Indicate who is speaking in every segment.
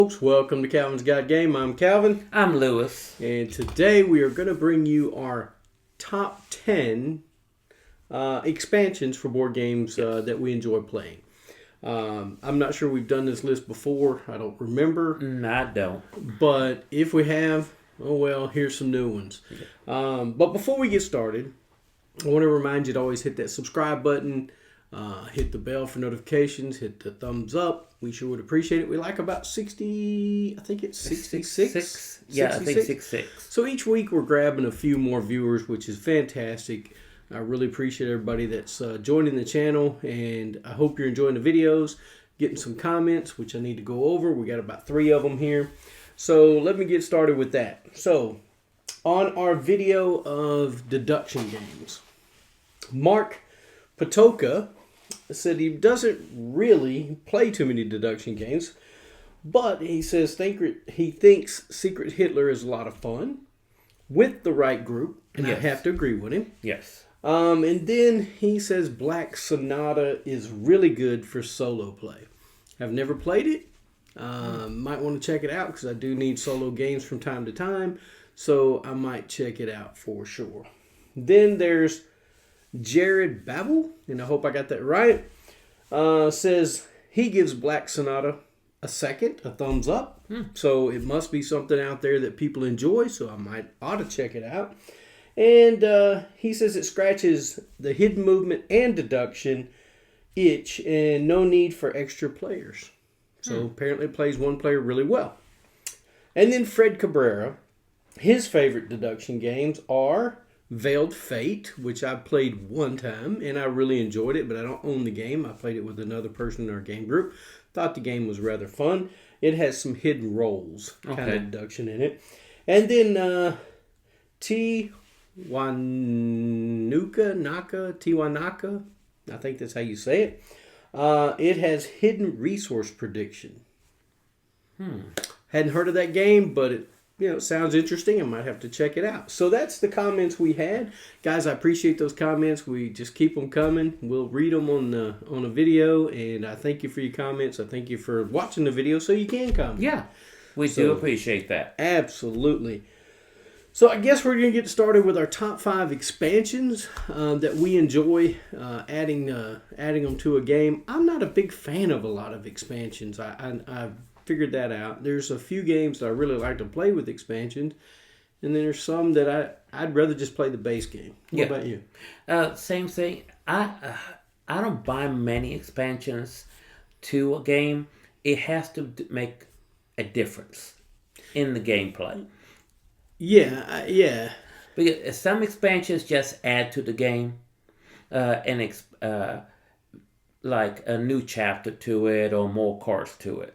Speaker 1: folks. Welcome to Calvin's Got Game. I'm Calvin.
Speaker 2: I'm Lewis.
Speaker 1: And today we are going to bring you our top 10 expansions for board games that we enjoy playing. I'm not sure we've done this list before. I don't remember.
Speaker 2: I don't.
Speaker 1: But if we have, oh well, here's some new ones. But before we get started, I want to remind you to always hit that subscribe button. Hit the bell for notifications. Hit the thumbs up. We sure would appreciate it. We like about 60, I think it's 66.
Speaker 2: Yeah, 66? I think 66.
Speaker 1: So each week we're grabbing a few more viewers, which is fantastic. I really appreciate everybody that's joining the channel, and I hope you're enjoying the videos, getting some comments, which I need to go over. We got about 3 of them here. So let me get started with that. So on our video of deduction games, Mark Patoka said he doesn't really play too many deduction games, but he says he thinks Secret Hitler is a lot of fun with the right group, and yes. I have to agree with him.
Speaker 2: Yes.
Speaker 1: And then he says Black Sonata is really good for solo play. I've never played it. Might want to check it out because I do need solo games from time to time, so I might check it out for sure. Then there's Jared Babel, and I hope I got that right, says he gives Black Sonata a thumbs up. So it must be something out there that people enjoy, so I ought to check it out. And he says it scratches the hidden movement and deduction itch and no need for extra players. So apparently it plays one player really well. And then Fred Cabrera, his favorite deduction games are Veiled Fate, which I played one time, and I really enjoyed it, but I don't own the game. I played it with another person in our game group. Thought the game was rather fun. It has some hidden roles, kind of deduction in it. And then Tiwanaka, I think that's how you say it. It has hidden resource prediction. Hadn't heard of that game, but it sounds interesting. I might have to check it out. So that's the comments we had. Guys, I appreciate those comments. We just keep them coming. We'll read them on a video, and I thank you for your comments. I thank you for watching the video so you can comment.
Speaker 2: Yeah, we do appreciate that.
Speaker 1: Absolutely. So I guess we're going to get started with our top 5 expansions that we enjoy adding them to a game. I'm not a big fan of a lot of expansions. I've figured that out. There's a few games that I really like to play with expansions, and then there's some that I'd rather just play the base game. What about you?
Speaker 2: Same thing. I don't buy many expansions to a game. It has to make a difference in the gameplay.
Speaker 1: Yeah.
Speaker 2: Because some expansions just add to the game, like a new chapter to it or more cards to it.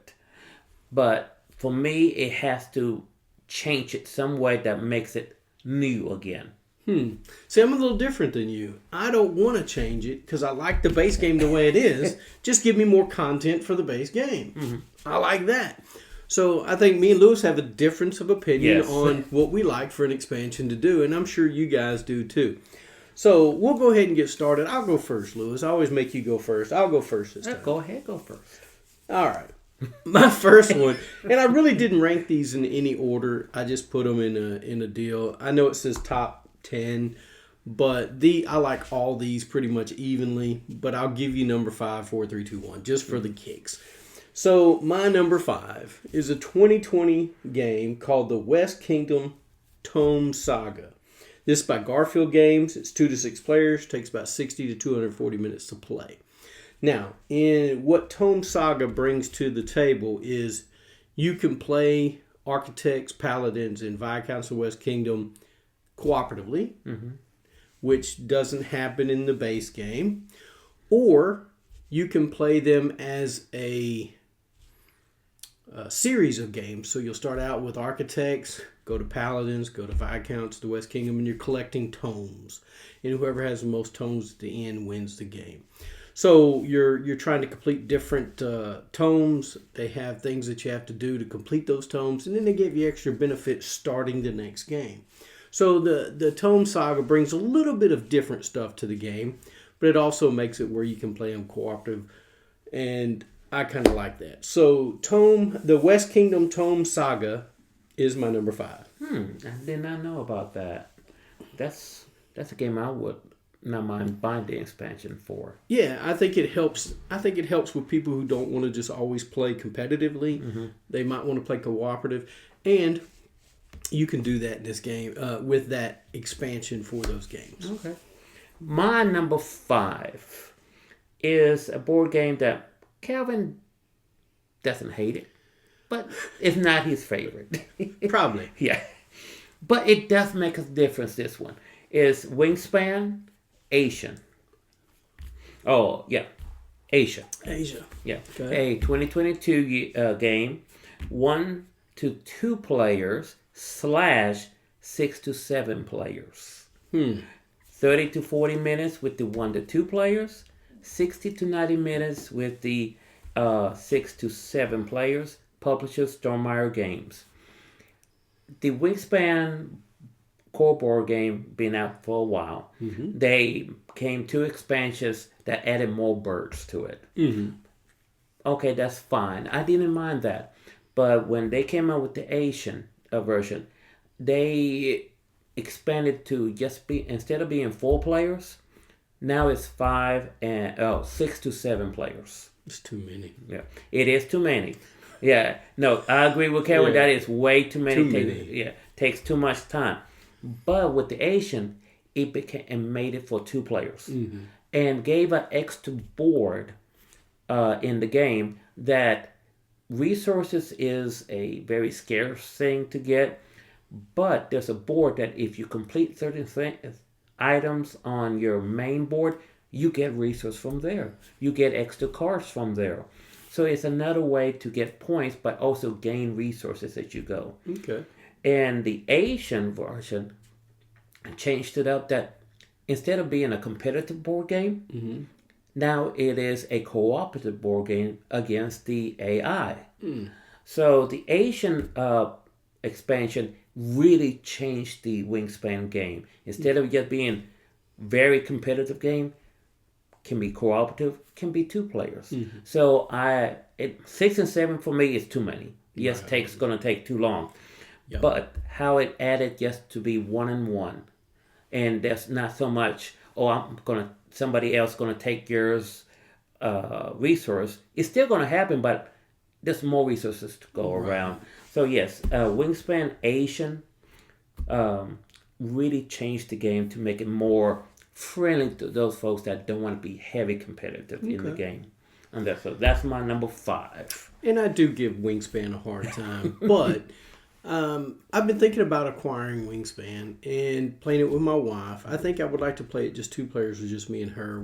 Speaker 2: But for me, it has to change it some way that makes it new again.
Speaker 1: See, I'm a little different than you. I don't want to change it because I like the base game the way it is. Just give me more content for the base game. I like that. So I think me and Lewis have a difference of opinion on what we like for an expansion to do, and I'm sure you guys do too. So we'll go ahead and get started. I'll go first, Lewis. I always make you go first. I'll go first this time.
Speaker 2: Go ahead, go first.
Speaker 1: All right. My first one, and I really didn't rank these in any order. I just put them in a deal. I know it says top 10, but I like all these pretty much evenly. But I'll give you number 5, 4, 3, 2, 1, just for the kicks. So my number 5 is a 2020 game called the West Kingdom Tome Saga. This is by Garfield Games. It's 2 to 6 players. Takes about 60 to 240 minutes to play. Now, in what Tome Saga brings to the table is you can play Architects, Paladins, and Viscounts of West Kingdom cooperatively, which doesn't happen in the base game. Or you can play them as a series of games. So you'll start out with Architects, go to Paladins, go to Viscounts, the West Kingdom, and you're collecting tomes. And whoever has the most tomes at the end wins the game. So you're trying to complete different tomes. They have things that you have to do to complete those tomes, and then they give you extra benefits starting the next game. So the Tome Saga brings a little bit of different stuff to the game, but it also makes it where you can play them cooperative. And I kind of like that. So the West Kingdom Tome Saga is my number 5.
Speaker 2: I did not know about that. That's a game I would not mind buying the expansion for.
Speaker 1: Yeah, I think it helps. I think it helps with people who don't want to just always play competitively.
Speaker 2: Mm-hmm.
Speaker 1: They might want to play cooperative, and you can do that in this game with that expansion for those games.
Speaker 2: Okay. My number 5 is a board game that Calvin doesn't hate it, but it's not his favorite.
Speaker 1: Probably.
Speaker 2: Yeah. But it does make a difference, this one. Is Wingspan Asian. Oh, yeah. Asia. Yeah.
Speaker 1: Okay.
Speaker 2: A 2022 game. 1 to 2 players / 6 to 7 players. 30 to 40 minutes with the 1 to 2 players. 60 to 90 minutes with the 6 to 7 players. Publisher Stormire Games. The Wingspan core board game been out for a while.
Speaker 1: Mm-hmm.
Speaker 2: They came 2 expansions that added more birds to it.
Speaker 1: Mm-hmm.
Speaker 2: Okay, that's fine. I didn't mind that. But when they came out with the Asian version, they expanded to just be, instead of being 4 players, now it's 6 to 7 players.
Speaker 1: It's too many.
Speaker 2: Yeah, it is too many. Yeah, no, I agree with Kevin.
Speaker 1: Yeah.
Speaker 2: That is way too many.
Speaker 1: Too many.
Speaker 2: Takes too much time. But with the Asian, it became and made it for 2 players, and gave an extra board in the game. That resources is a very scarce thing to get, but there's a board that if you complete certain items on your main board, you get resources from there. You get extra cards from there. So it's another way to get points, but also gain resources as you go.
Speaker 1: Okay.
Speaker 2: And the Asian version changed it up that instead of being a competitive board game, now it is a cooperative board game against the AI. So the Asian expansion really changed the Wingspan game. Instead of just being very competitive game, can be cooperative, can be 2 players. So 6 and 7 for me is too many. Yes, going to take too long.
Speaker 1: Yep.
Speaker 2: But how it added just to be 1 and 1, and there's not so much. Somebody else gonna take yours resource. It's still gonna happen, but there's more resources to go around. So yes, Wingspan Asian really changed the game to make it more friendly to those folks that don't want to be heavy competitive in the game. And that's my number 5.
Speaker 1: And I do give Wingspan a hard time, but I've been thinking about acquiring Wingspan and playing it with my wife. I think I would like to play it just 2 players or just me and her.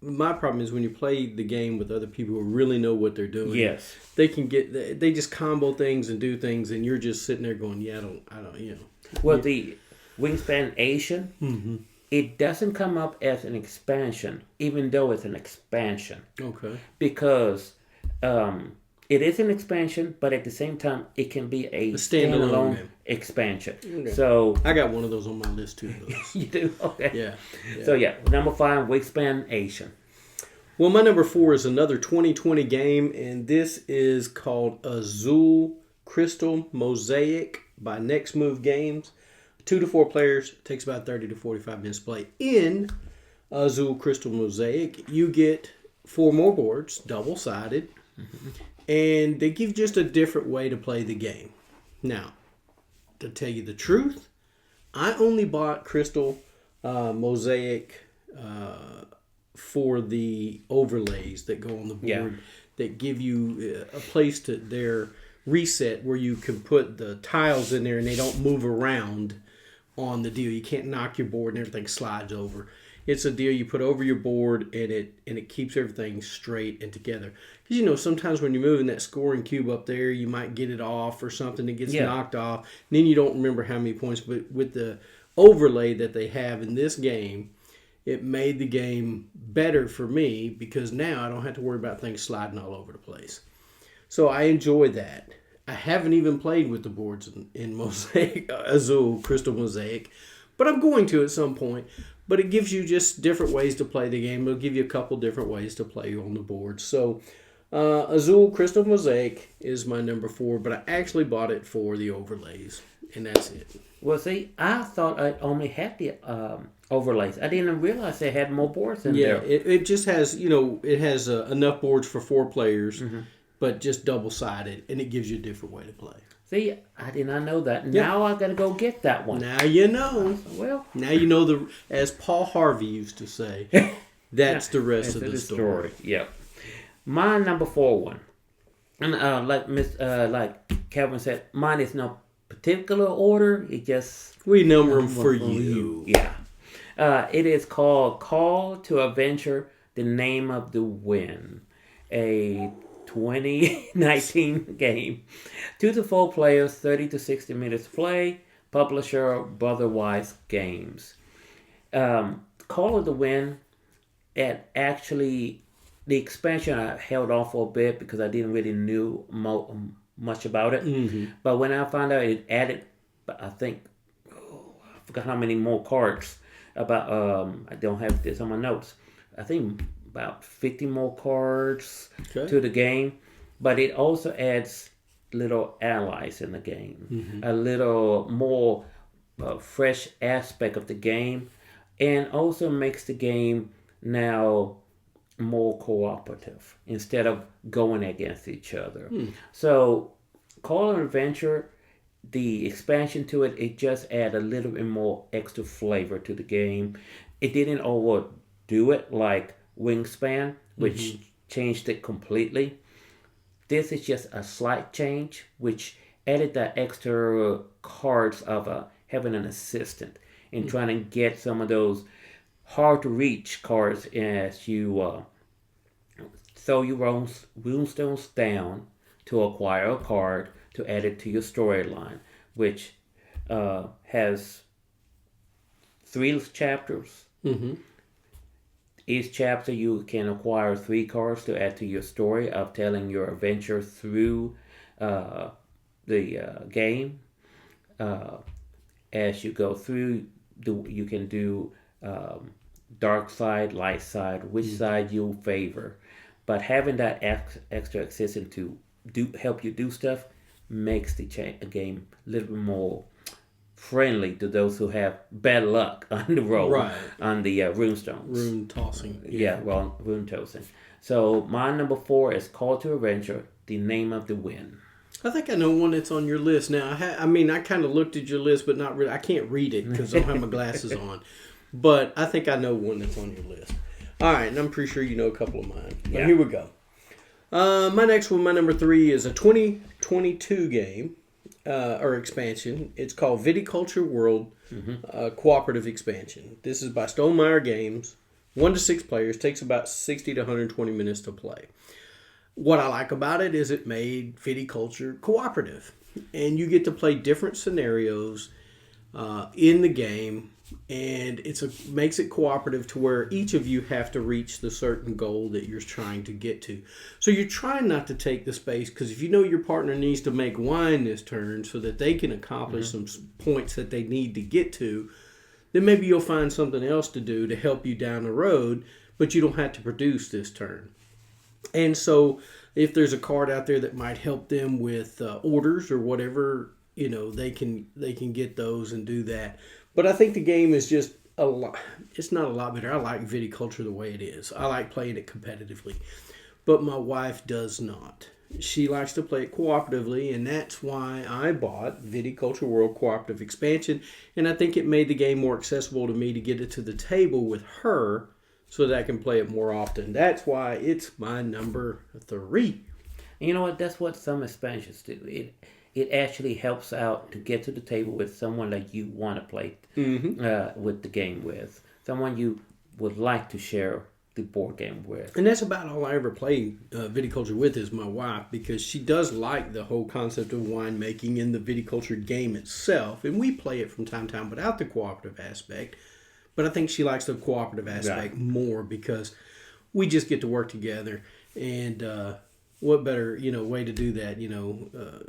Speaker 1: My problem is when you play the game with other people who really know what they're doing.
Speaker 2: Yes,
Speaker 1: they just combo things and do things, and you're just sitting there going, "Yeah, I don't."
Speaker 2: Well, the Wingspan Asian, it doesn't come up as an expansion, even though it's an expansion.
Speaker 1: Okay.
Speaker 2: Because it is an expansion, but at the same time, it can be a
Speaker 1: standalone
Speaker 2: expansion.
Speaker 1: Okay.
Speaker 2: So
Speaker 1: I got one of those on my list too.
Speaker 2: you do? Okay.
Speaker 1: Yeah.
Speaker 2: So yeah, number 5, Wingspan Asian.
Speaker 1: Well, my number 4 is another 2020 game, and this is called Azul Crystal Mosaic by Next Move Games. 2 to 4 players, takes about 30 to 45 minutes to play. In Azul Crystal Mosaic, you get 4 more boards, double-sided, and they give just a different way to play the game. Now, to tell you the truth, I only bought Crystal Mosaic for the overlays that go on the board that give you a place to their reset where you can put the tiles in there and they don't move around on the deal. You can't knock your board and everything slides over. It's a deal you put over your board and it keeps everything straight and together. Because sometimes when you're moving that scoring cube up there, you might get it off or something that gets knocked off. And then you don't remember how many points. But with the overlay that they have in this game, it made the game better for me because now I don't have to worry about things sliding all over the place. So I enjoy that. I haven't even played with the boards in Mosaic, Azul Crystal Mosaic, but I'm going to at some point. But it gives you just different ways to play the game. It'll give you a couple different ways to play on the board. So Azul Crystal Mosaic is my number 4, but I actually bought it for the overlays, and that's it.
Speaker 2: Well, see, I thought I only had the overlays. I didn't realize they had more boards in there.
Speaker 1: It just has, it has enough boards for 4 players, but just double-sided, and it gives you a different way to play.
Speaker 2: See, I did not know that. Now I got to go get that one.
Speaker 1: Now you know.
Speaker 2: Well,
Speaker 1: now you know as Paul Harvey used to say, that's the rest of the story.
Speaker 2: Yep. My number 4 one, and like Kevin said, mine is no particular order. It just
Speaker 1: we number them for you.
Speaker 2: Yeah. It is called Call to Adventure: The Name of the Wind, a 2019 game. 2 to 4 players, 30 to 60 minutes play. Publisher Brotherwise Games. Call of the Wind. It actually, the expansion I held off for a bit because I didn't really knew much about it. Mm-hmm. But when I found out it added, I think, I forgot how many more cards. About I don't have this on my notes. I think about 50 more cards to the game. But it also adds little allies in the game. A little more fresh aspect of the game. And also makes the game now more cooperative instead of going against each other. So Call of Adventure, the expansion to it, it just added a little bit more extra flavor to the game. It didn't overdo it like Wingspan, which changed it completely. This is just a slight change, which added that extra cards of having an assistant and trying to get some of those hard to reach cards as you throw your runestones down to acquire a card to add it to your storyline, which has 3 chapters. Each chapter you can acquire 3 cards to add to your story of telling your adventure through the game. As you go through, you can do dark side, light side, which side you favor. But having that extra assistant to help you do stuff makes the game a little bit more friendly to those who have bad luck on the road, on the runestones.
Speaker 1: Rune tossing.
Speaker 2: Rune tossing. So my number 4 is Call to Adventure: The Name of the Wind.
Speaker 1: I think I know one that's on your list now. I kind of looked at your list, but not really. I can't read it because I don't have my glasses on. But I think I know one that's on your list. All right, and I'm pretty sure you know a couple of mine. But here we go. My next one, my number 3, is a 2022 game or expansion. It's called Viticulture World Cooperative Expansion. This is by Stonemeyer Games. 1 to 6 players. Takes about 60 to 120 minutes to play. What I like about it is it made viticulture cooperative. And you get to play different scenarios in the game. And makes it cooperative to where each of you have to reach the certain goal that you're trying to get to. So you're trying not to take the space, because if you know your partner needs to make wine this turn so that they can accomplish some points that they need to get to, then maybe you'll find something else to do to help you down the road, but you don't have to produce this turn. And so if there's a card out there that might help them with orders or whatever, they can get those and do that. But I think the game is just a lot. It's not a lot better. I like viticulture the way it is. I like playing it competitively. But my wife does not. She likes to play it cooperatively, and that's why I bought Viticulture World Cooperative Expansion. And I think it made the game more accessible to me to get it to the table with her so that I can play it more often. That's why it's my number 3.
Speaker 2: And you know what? That's what some expansions do. It actually helps out to get to the table with someone that you want to play with the game with. Someone you would like to share the board game with.
Speaker 1: And that's about all I ever play viticulture with is my wife, because she does like the whole concept of winemaking and the viticulture game itself. And we play it from time to time without the cooperative aspect. But I think she likes the cooperative aspect more because we just get to work together. And what better, way to do that?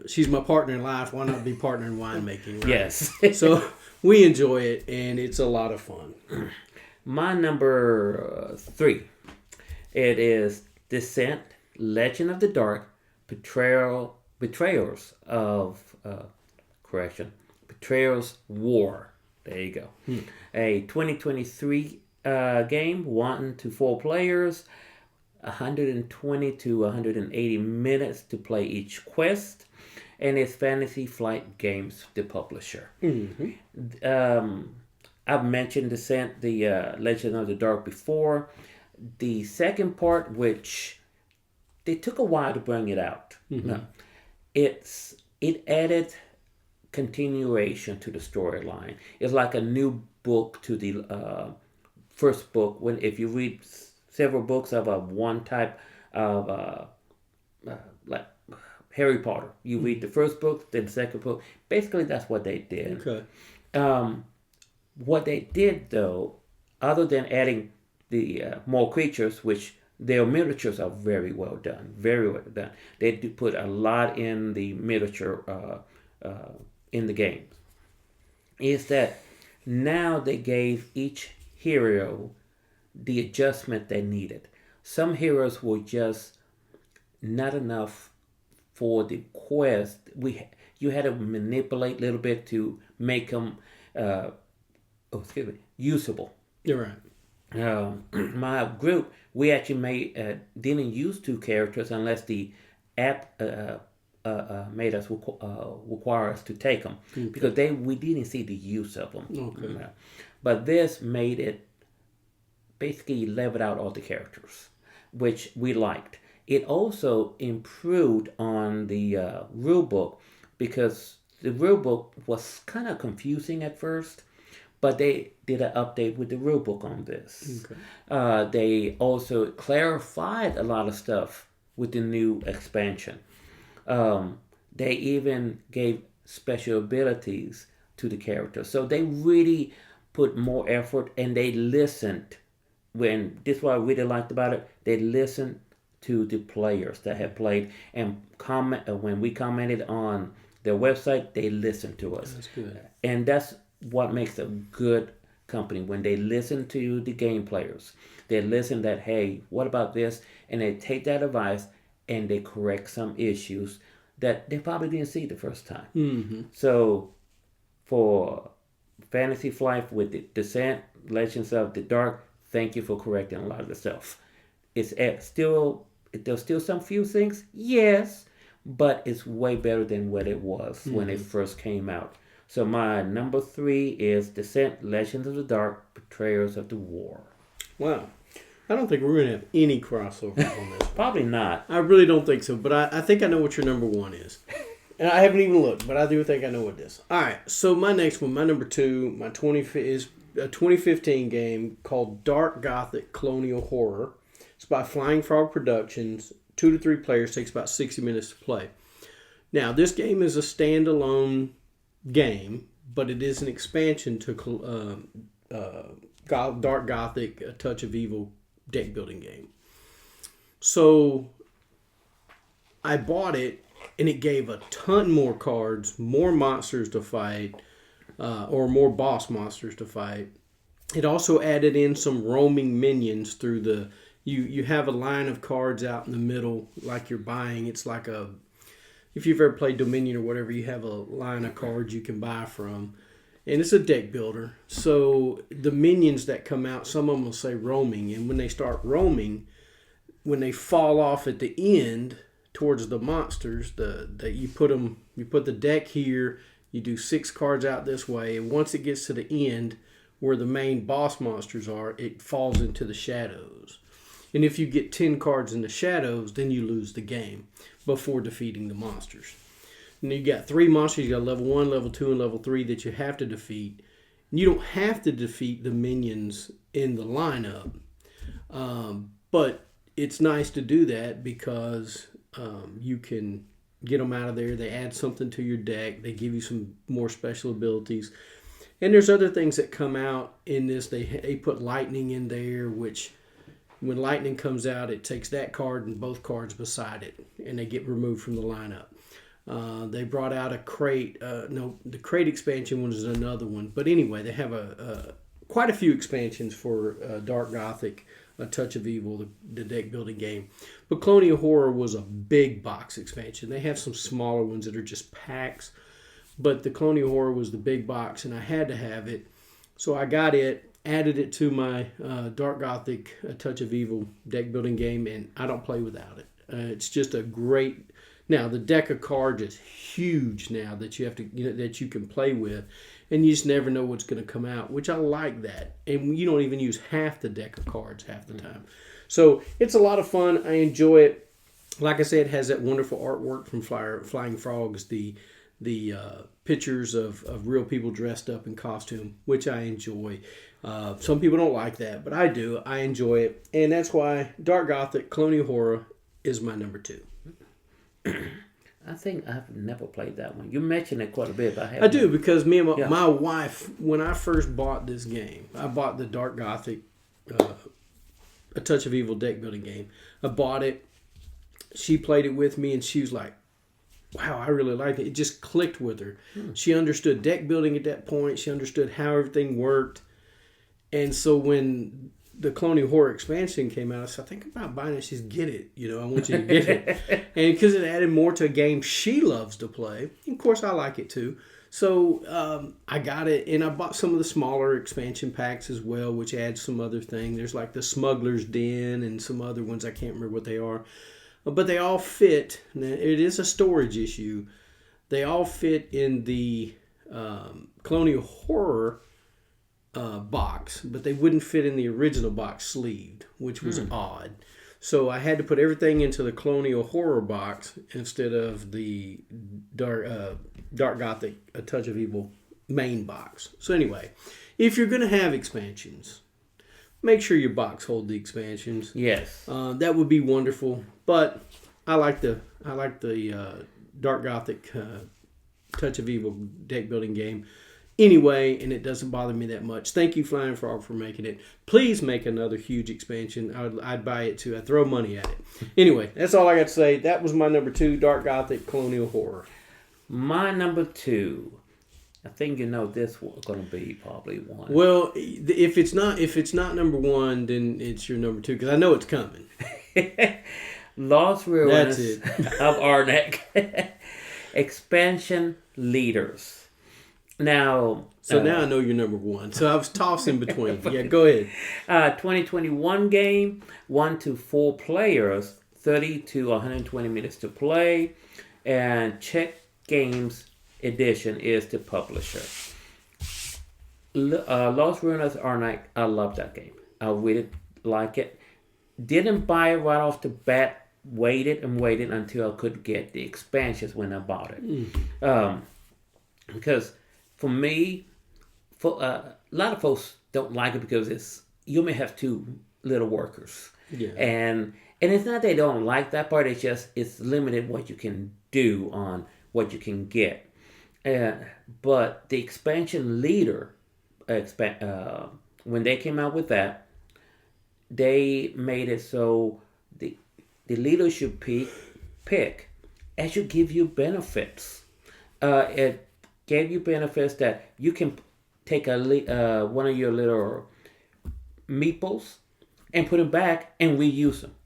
Speaker 1: She's my partner in life. Why not be partner in winemaking? Right?
Speaker 2: Yes.
Speaker 1: So we enjoy it, and it's a lot of fun.
Speaker 2: My number 3, it is Descent Legend of the Dark, Betrayals of Betrayals War. There you go. A 2023 game, 1 to 4 players, 120 to 180 minutes to play each quest, and it's Fantasy Flight Games, the publisher. I've mentioned the Legend of the Dark before. The second part, which they took a while to bring it out. No, it added continuation to the storyline. It's like a new book to the first book. When if you read several books of one type of like Harry Potter, you read the first book, then the second book. Basically, that's what they did.
Speaker 1: Okay.
Speaker 2: What they did, though, other than adding the more creatures, which their miniatures are very well done, very well done. They do put a lot in the miniature in the game. Is that now they gave each hero the adjustment they needed. Some heroes were just not enough for the quest. You had to manipulate a little bit to make them usable.
Speaker 1: You're right.
Speaker 2: My group, we actually didn't use 2 characters unless the app made us require us to take them because we didn't see the use of them.
Speaker 1: Okay.
Speaker 2: But this made it basically leveled out all the characters, which we liked. It also improved on the rule book because the rule book was kind of confusing at first. But they did an update with the rulebook on this. Okay. They also clarified a lot of stuff with the new expansion. They even gave special abilities to the characters. So they really put more effort and they listened. This is what I really liked about it. They listened to the players that had played and when we commented on their website, they listened to us.
Speaker 1: That's good.
Speaker 2: And that's what makes a good company, when they listen to the game players. They listen that, hey, what about this? And they take that advice and they correct some issues that they probably didn't see the first time. So for Fantasy Flight with the Descent, Legends of the Dark, thank you for correcting a lot of the stuff. There's still some few things, yes, but it's way better than what it was when it first came out. So my number 3 is Descent, Legends of the Dark, Betrayers of the War.
Speaker 1: Wow. I don't think we're going to have any crossover on this one.
Speaker 2: Probably not.
Speaker 1: I really don't think so, but I think I know what your number 1 is. And I haven't even looked, but I do think I know what it is. All right, so my next one, my number 2, is a 2015 game called Dark Gothic Colonial Horror. It's by Flying Frog Productions. 2 to 3 players, takes about 60 minutes to play. Now, this game is a standalone game, but it is an expansion to Dark Gothic, A Touch of Evil deck building game. So I bought it, and it gave a ton more cards, more monsters to fight, or more boss monsters to fight. It also added in some roaming minions through the... You have a line of cards out in the middle like you're buying. It's like if you've ever played Dominion or whatever, you have a line of cards you can buy from. And it's a deck builder. So the minions that come out, some of them will say roaming. And when they start roaming, when they fall off at the end towards the monsters, you put the deck here, you do 6 cards out this way. And once it gets to the end where the main boss monsters are, it falls into the shadows. And if you get 10 cards in the shadows, then you lose the game before defeating the monsters. And you got 3 monsters. You got level 1, level 2, and level 3 that you have to defeat. And you don't have to defeat the minions in the lineup. But it's nice to do that because you can get them out of there. They add something to your deck. They give you some more special abilities. And there's other things that come out in this. They put lightning in there, which... when lightning comes out, it takes that card and both cards beside it, and they get removed from the lineup. They brought out a crate. The crate expansion one is another one. But anyway, they have quite a few expansions for Dark Gothic A Touch of Evil, the deck building game. But Colonial Horror was a big box expansion. They have some smaller ones that are just packs, but the Colonial Horror was the big box, and I had to have it. So I got it, added it to my Dark Gothic A Touch of Evil deck building game, and I don't play without it. It's just a great. Now the deck of cards is huge now that you have to that you can play with, and you just never know what's going to come out, which I like that. And you don't even use half the deck of cards half the time, so it's a lot of fun. I enjoy it. Like I said, it has that wonderful artwork from Flying Frogs, the pictures of real people dressed up in costume, which I enjoy. Some people don't like that, but I do. I enjoy it, and that's why Dark Gothic Colonial Horror is my number 2.
Speaker 2: I think I've never played that one. You mentioned it quite a bit, but
Speaker 1: I do, because me and my wife, when I first bought this game, I bought the Dark Gothic A Touch of Evil deck building game. I bought it. She played it with me, and she was like, wow, I really like it. It just clicked with her. She understood deck building at that point. She understood how everything worked. And so when the Colonial Horror expansion came out, I said, I think about buying it. She said, get it. I want you to get it. And because it added more to a game she loves to play. And of course, I like it too. So I got it, and I bought some of the smaller expansion packs as well, which adds some other thing. There's like the Smuggler's Den and some other ones. I can't remember what they are. But they all fit. Now, it is a storage issue. They all fit in the Colonial Horror box, but they wouldn't fit in the original box sleeved, which was odd. So I had to put everything into the Colonial Horror box instead of the Dark Gothic A Touch of Evil main box. So anyway, if you're going to have expansions, make sure your box hold the expansions.
Speaker 2: Yes,
Speaker 1: that would be wonderful. But I like the Dark Gothic Touch of Evil deck building game anyway, and it doesn't bother me that much. Thank you, Flying Frog, for making it. Please make another huge expansion. I'd buy it too. I'd throw money at it. Anyway, that's all I got to say. That was my number 2, Dark Gothic Colonial Horror.
Speaker 2: My number 2. I think this one's going to be probably 1.
Speaker 1: Well, if it's not number 1, then it's your number 2, because I know it's coming.
Speaker 2: Lost Ruins
Speaker 1: That's it.
Speaker 2: of Arnak. Expansion Leaders. Now
Speaker 1: I know you're number 1. So I was tossing between. Yeah, go ahead.
Speaker 2: 2021 game, 1 to 4 players, 30 to 120 minutes to play, and Czech Games Edition is the publisher. Lost Ruins Arnak, I love that game. I really like it. Didn't buy it right off the bat. Waited until I could get the expansions when I bought it. Because for me, a lot of folks don't like it because you may have 2 little workers.
Speaker 1: Yeah.
Speaker 2: And it's not they don't like that part. It's limited what you can do on what you can get. But the expansion leader, when they came out with that, they made it so the leader should pick as should give you benefits. It gave you benefits that you can take one of your little meeples and put them back and reuse them.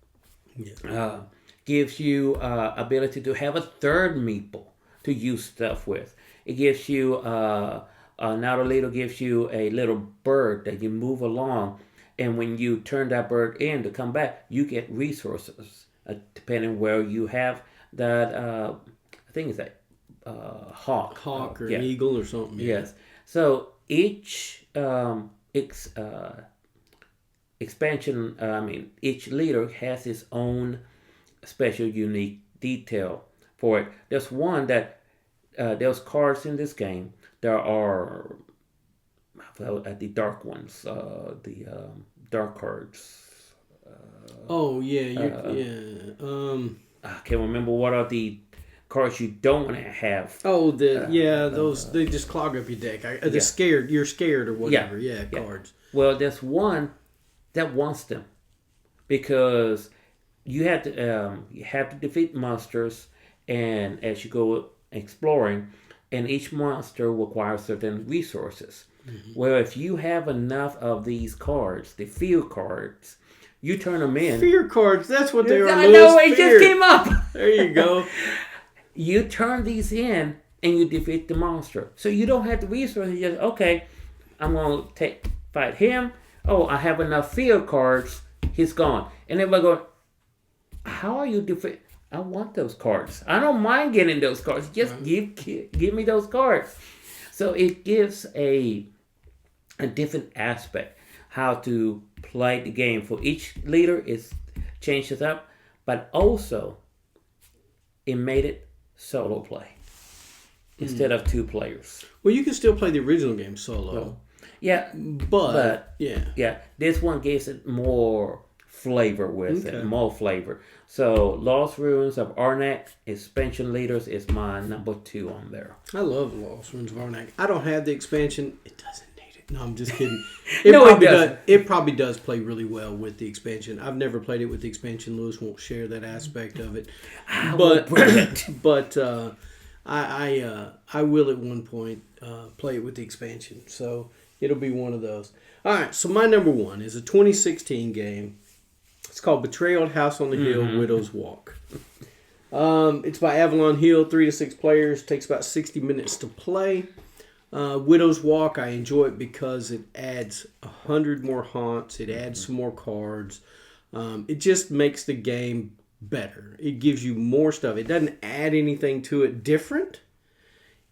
Speaker 2: Yeah. Gives you ability to have a third meeple to use stuff with. It gives you now the leader gives you a little bird that you move along, and when you turn that bird in to come back, you get resources depending where you have that. I think it's a hawk
Speaker 1: or eagle or something. Yeah.
Speaker 2: Yes. So each expansion, each leader has its own special, unique detail for it. There's one that there's cards in this game. There are the dark ones, the dark cards. I can't remember what are the cards you don't want to have.
Speaker 1: Those they just clog up your deck. You're scared or whatever. Yeah, cards.
Speaker 2: Well, there's one that wants them because you have to defeat monsters, and as you go exploring, and each monster requires certain resources. Mm-hmm. Well, if you have enough of these cards, the field cards, You turn them in.
Speaker 1: Fear cards. That's what they are.
Speaker 2: I know. It just came up.
Speaker 1: There you go.
Speaker 2: You turn these in and you defeat the monster. So you don't have the resources. You just, okay, I'm going to fight him. Oh, I have enough fear cards. He's gone. And everybody going, how are you defeat? I want those cards. I don't mind getting those cards. Just give me those cards. So it gives a different aspect how to play the game. For each leader, it changes up. But also, it made it solo play instead of 2 players.
Speaker 1: Well, you can still play the original game solo.
Speaker 2: No. Yeah,
Speaker 1: but yeah.
Speaker 2: This one gives it more flavor with it, more flavor. So, Lost Ruins of Arnak expansion leaders is my number 2 on there.
Speaker 1: I love Lost Ruins of Arnak. I don't have the expansion. It doesn't need it. No, I'm just kidding. It probably does play really well with the expansion. I've never played it with the expansion. Lewis won't share that aspect of it. I will at one point play it with the expansion. So it'll be one of those. All right. So my number 1 is a 2016 game. It's called Betrayal at House on the Hill, Widow's Walk. It's by Avalon Hill, 3 to 6 players. Takes about 60 minutes to play. Widow's Walk, I enjoy it because it adds 100 more haunts. It adds some more cards. It just makes the game better. It gives you more stuff. It doesn't add anything to it different.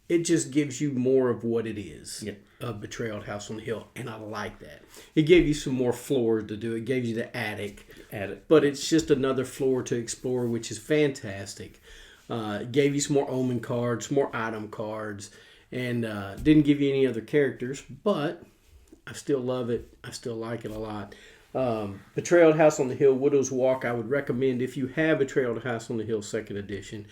Speaker 1: It just gives you more of what it is.
Speaker 2: Yep.
Speaker 1: Betrayal at House on the Hill, and I like that. It gave you some more floors to do. It gave you the attic. But it's just another floor to explore, which is fantastic. It gave you some more omen cards, more item cards, and didn't give you any other characters, but I still love it. I still like it a lot. Betrayal at House on the Hill, Widow's Walk, I would recommend if you have Betrayal at House on the Hill 2nd edition,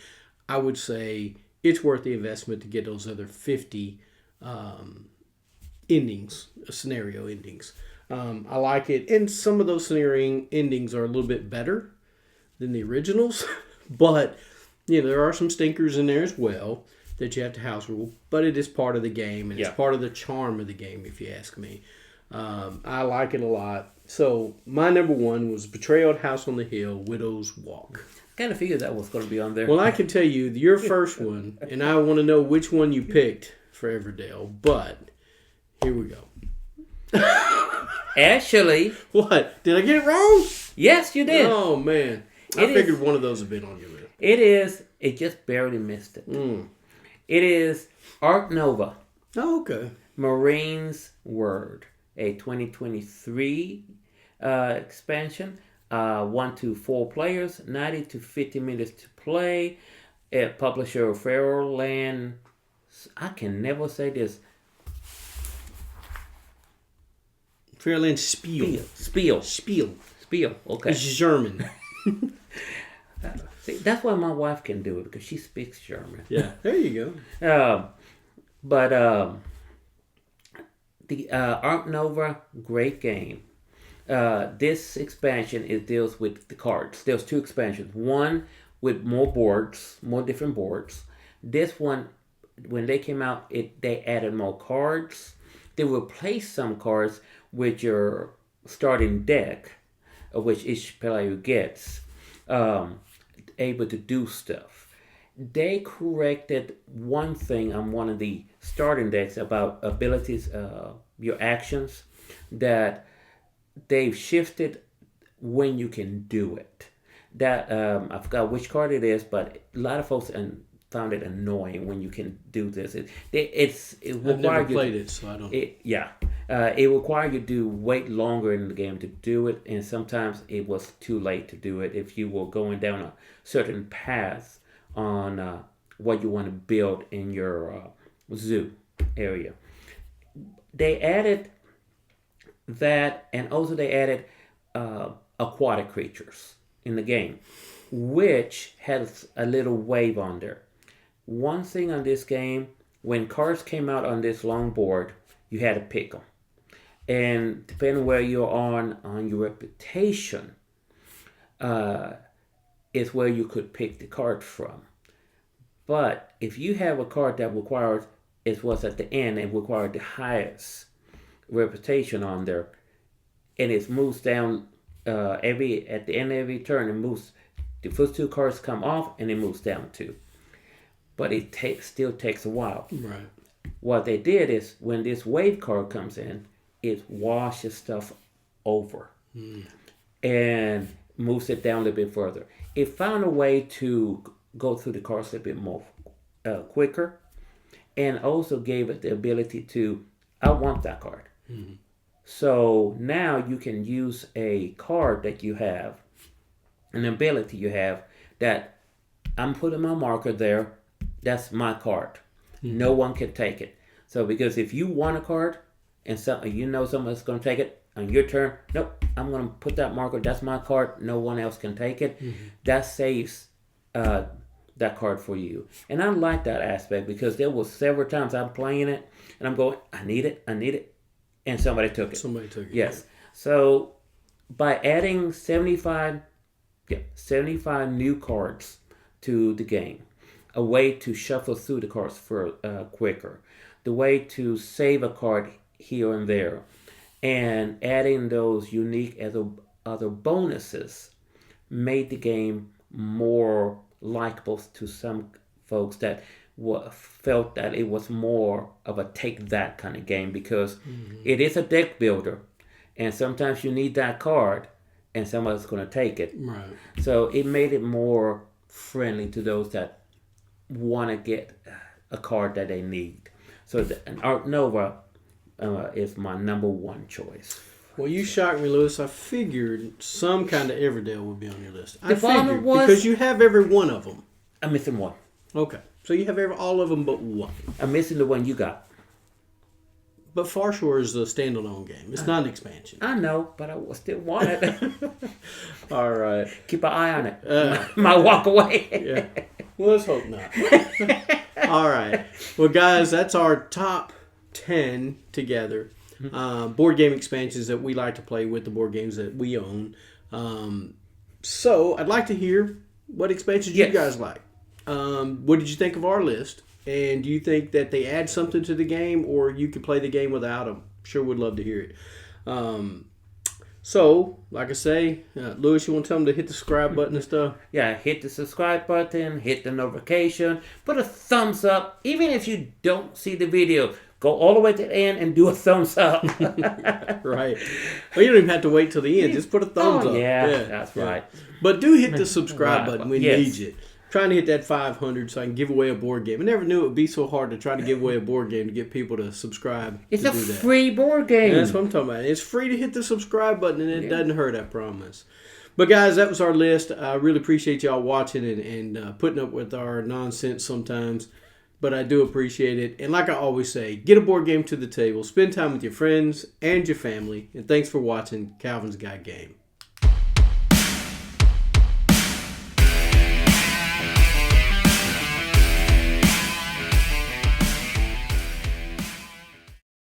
Speaker 1: I would say it's worth the investment to get those other 50 endings, scenario endings. I like it, and some of those scenario endings are a little bit better than the originals, but there are some stinkers in there as well that you have to house rule, but it is part of the game, and it's part of the charm of the game, if you ask me. I like it a lot. So my number 1 was Betrayal at House on the Hill, Widow's Walk.
Speaker 2: Kind of figured that was going to be on there.
Speaker 1: Well, I can tell you your first one, and I want to know which one you picked for Everdale, but here we go.
Speaker 2: Actually.
Speaker 1: What? Did I get it wrong?
Speaker 2: Yes, you did.
Speaker 1: Oh, man. I figured one of those had been on your list.
Speaker 2: It is. It just barely missed it. It is Arc Nova.
Speaker 1: Oh, okay.
Speaker 2: Marine's Word, a 2023 expansion. 1 to 4 players, 90 to 50 minutes to play. Publisher Fairland. I can never say this.
Speaker 1: Fairland Spiel.
Speaker 2: Spiel. Okay.
Speaker 1: It's German.
Speaker 2: See, that's why my wife can do it, because she speaks German.
Speaker 1: Yeah, there you go.
Speaker 2: The Arc Nova, great game. This expansion deals with the cards. There's 2 expansions. One with more boards, more different boards. This one, when they came out, they added more cards. They replaced some cards with your starting deck, of which each player gets, able to do stuff. They corrected one thing on one of the starting decks about abilities, your actions, that they've shifted when you can do it. That I forgot which card it is, but a lot of folks found it annoying when you can do this. It
Speaker 1: I've never played it, so I don't.
Speaker 2: It required you to wait longer in the game to do it, and sometimes it was too late to do it if you were going down a certain path on what you want to build in your zoo area. They added that, and also they added aquatic creatures in the game, which has a little wave on there. One thing on this game, when cards came out on this long board, you had to pick them. And depending where you're on your reputation, is where you could pick the card from. But if you have a card that requires, it was at the end, it required the highest reputation on there, and it moves down at the end of every turn, it moves. The first two cards come off, and it moves down two. But it still takes a while.
Speaker 1: Right.
Speaker 2: What they did is when this wave card comes in, it washes stuff over and moves it down a little bit further. It found a way to go through the cards a bit more quicker, and also gave it the ability to, I want that card. So now you can use a card that you have, an ability you have, that I'm putting my marker there, that's my card. No one can take it. So because if you want a card and someone's going to take it on your turn, nope, I'm going to put that marker, that's my card, no one else can take it. That saves that card for you. And I like that aspect because there was several times I'm playing it and I'm going, I need it, and somebody took it.
Speaker 1: Somebody took it.
Speaker 2: Yes. So by adding 75 new cards to the game, a way to shuffle through the cards for quicker, the way to save a card here and there, and adding those unique other bonuses made the game more likable to some folks that felt that it was more of a take that kind of game, because it is a deck builder, and sometimes you need that card and somebody's going to take it.
Speaker 1: Right.
Speaker 2: So it made it more friendly to those that want to get a card that they need. So an Art Nova is my number one choice.
Speaker 1: Well, you shocked me, Lewis. I figured some kind of Everdell would be on your list. I
Speaker 2: The problem
Speaker 1: figured,
Speaker 2: was-
Speaker 1: because you have every one of them.
Speaker 2: I'm missing one.
Speaker 1: Okay. So you have all of them but one.
Speaker 2: I'm missing the one you got.
Speaker 1: But Farshore is a standalone game. It's not an expansion.
Speaker 2: I know, but I still want it.
Speaker 1: All right.
Speaker 2: Keep an eye on it. Might walk away.
Speaker 1: Yeah. Well, let's hope not. All right. Well, guys, that's our top 10 together. Board game expansions that we like to play with the board games that we own. So I'd like to hear what expansions you guys like. What did you think of our list? And do you think that they add something to the game, or you could play the game without them? Sure would love to hear it. So, like I say, Lewis, you want to tell them to hit the subscribe button and stuff?
Speaker 2: Yeah, hit the subscribe button, hit the notification, put a thumbs up. Even if you don't see the video, go all the way to the end and do a thumbs up.
Speaker 1: Right. Well, you don't even have to wait till the end. Just put a thumbs up.
Speaker 2: Yeah, that's right.
Speaker 1: But do hit the subscribe button. We
Speaker 2: Yes.
Speaker 1: need you. Trying to hit that 500 so I can give away a board game. I never knew it would be so hard to try to give away a board game to get people to subscribe.
Speaker 2: It's
Speaker 1: to
Speaker 2: a
Speaker 1: do that.
Speaker 2: free board game.
Speaker 1: And that's what I'm talking about. It's free to hit the subscribe button, and it doesn't hurt, I promise. But guys, that was our list. I really appreciate y'all watching and putting up with our nonsense sometimes. But I do appreciate it. And like I always say, get a board game to the table. Spend time with your friends and your family. And thanks for watching Calvin's Guide Game.